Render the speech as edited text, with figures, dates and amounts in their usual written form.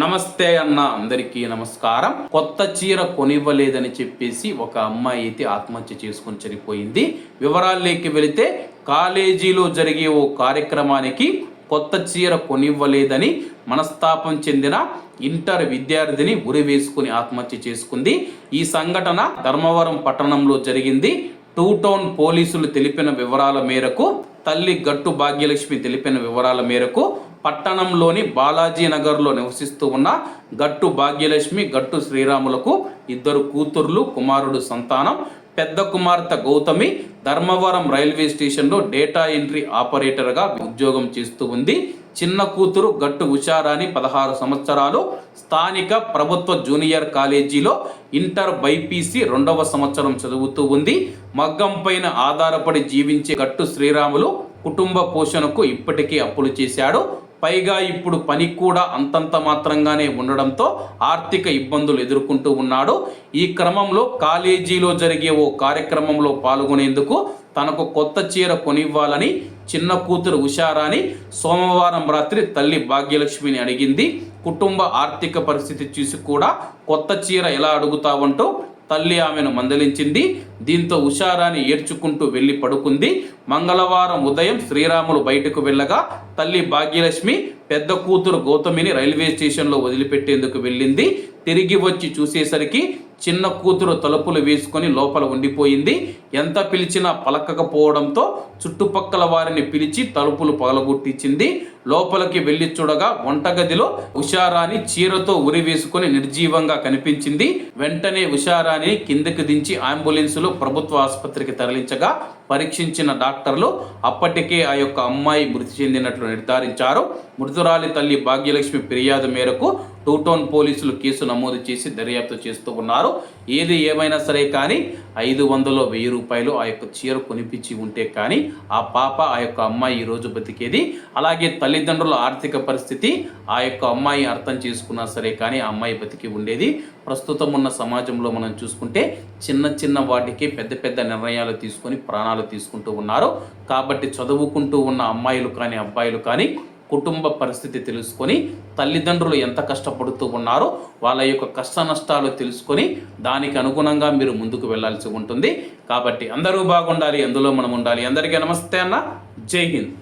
నమస్తే అన్న అందరికీ నమస్కారం. కొత్త చీర కొనివ్వలేదని చెప్పేసి ఒక అమ్మాయి అయితే ఆత్మహత్య చేసుకొని చనిపోయింది. వివరాల్లోకి వెళితే కాలేజీలో జరిగే ఓ కార్యక్రమానికి కొత్త చీర కొనివ్వలేదని మనస్తాపం చెందిన ఇంటర్ విద్యార్థిని ఉరి వేసుకుని ఆత్మహత్య చేసుకుంది. ఈ సంఘటన ధర్మవరం పట్టణంలో జరిగింది. టూ టౌన్ పోలీసులు తెలిపిన వివరాల మేరకు, తల్లి గట్టు భాగ్యలక్ష్మి తెలిపిన వివరాల మేరకు పట్టణంలోని బాలాజీ నగర్లో నివసిస్తూ ఉన్న గట్టు భాగ్యలక్ష్మి, గట్టు శ్రీరాములకు 2 కూతుర్లు, కుమారుడు సంతానం. పెద్ద కుమార్తె గౌతమి ధర్మవరం రైల్వే స్టేషన్లో డేటా ఎంట్రీ ఆపరేటర్గా ఉద్యోగం చేస్తూ ఉంది. చిన్న కూతురు గట్టు ఉషారాణి 16 సంవత్సరాలు స్థానిక ప్రభుత్వ జూనియర్ కాలేజీలో ఇంటర్ బైపీసీ 2వ సంవత్సరం చదువుతూ ఉంది. మగ్గం పైన ఆధారపడి జీవించే గట్టు శ్రీరాములు కుటుంబ పోషణకు ఇప్పటికే అప్పులు చేశాడు. పైగా ఇప్పుడు పని కూడా అంతంత మాత్రంగానే ఉండడంతో ఆర్థిక ఇబ్బందులు ఎదుర్కొంటూ ఉన్నాడు. ఈ క్రమంలో కాలేజీలో జరిగే ఓ కార్యక్రమంలో పాల్గొనేందుకు తనకు కొత్త చీర కొనివ్వాలని చిన్న కూతురు ఉషారాణి సోమవారం రాత్రి తల్లి భాగ్యలక్ష్మిని అడిగింది. కుటుంబ ఆర్థిక పరిస్థితి చూసి కూడా కొత్త చీర ఎలా అడుగుతావంటూ తల్లి ఆమెను మందలించింది. దీంతో ఉషారాణి ఏడ్చుకుంటూ వెళ్ళి పడుకుంది. మంగళవారం ఉదయం శ్రీరాములు బయటకు వెళ్ళగా తల్లి భాగ్యలక్ష్మి పెద్ద కూతురు గౌతమిని రైల్వే స్టేషన్లో వదిలిపెట్టేందుకు వెళ్ళింది. తిరిగి వచ్చి చూసేసరికి చిన్న కూతురు తలుపులు వేసుకొని లోపల ఉండిపోయింది. ఎంత పిలిచినా పలకకపోవడంతో చుట్టుపక్కల వారిని పిలిచి తలుపులు పగలగొట్టించింది. లోపలికి వెళ్ళి చూడగా వంటగదిలో ఉషారాణి చీరతో ఉరి వేసుకొని నిర్జీవంగా కనిపించింది. వెంటనే ఉషారాణి కిందకి దించి అంబులెన్సులో ప్రభుత్వ ఆసుపత్రికి తరలించగా పరీక్షించిన డాక్టర్లు అప్పటికే ఆ యొక్క అమ్మాయి మృతి చెందినట్లు నిర్ధారించారు. మృతురాలి తల్లి భాగ్యలక్ష్మి ఫిర్యాదు మేరకు టూ టౌన్ పోలీసులు కేసు నమోదు చేసి దర్యాప్తు చేస్తూ ఉన్నారు. ఏది ఏమైనా సరే కానీ 500-1000 రూపాయలు ఆ యొక్క చీర కొనిపించి ఉంటే కానీ ఆ పాప, ఆ యొక్క అమ్మాయి ఈరోజు బతికేది. అలాగే తల్లిదండ్రుల ఆర్థిక పరిస్థితి ఆ యొక్క అమ్మాయి అర్థం చేసుకున్నా సరే కానీ ఆ అమ్మాయి బతికి ఉండేది. ప్రస్తుతం ఉన్న సమాజంలో మనం చూసుకుంటే చిన్న చిన్న వాటికి పెద్ద పెద్ద నిర్ణయాలు తీసుకొని ప్రాణాలు తీసుకుంటూ ఉన్నారు. కాబట్టి చదువుకుంటూ ఉన్న అమ్మాయిలు కానీ అబ్బాయిలు కానీ కుటుంబ పరిస్థితి తెలుసుకొని తల్లిదండ్రులు ఎంత కష్టపడుతూ ఉన్నారో వాళ్ళ యొక్క కష్ట నష్టాలు తెలుసుకొని దానికి అనుగుణంగా మీరు ముందుకు వెళ్ళాల్సి ఉంటుంది. కాబట్టి అందరూ బాగుండాలి, అందులో మనం ఉండాలి. అందరికీ నమస్తే అన్న, జై హింద్.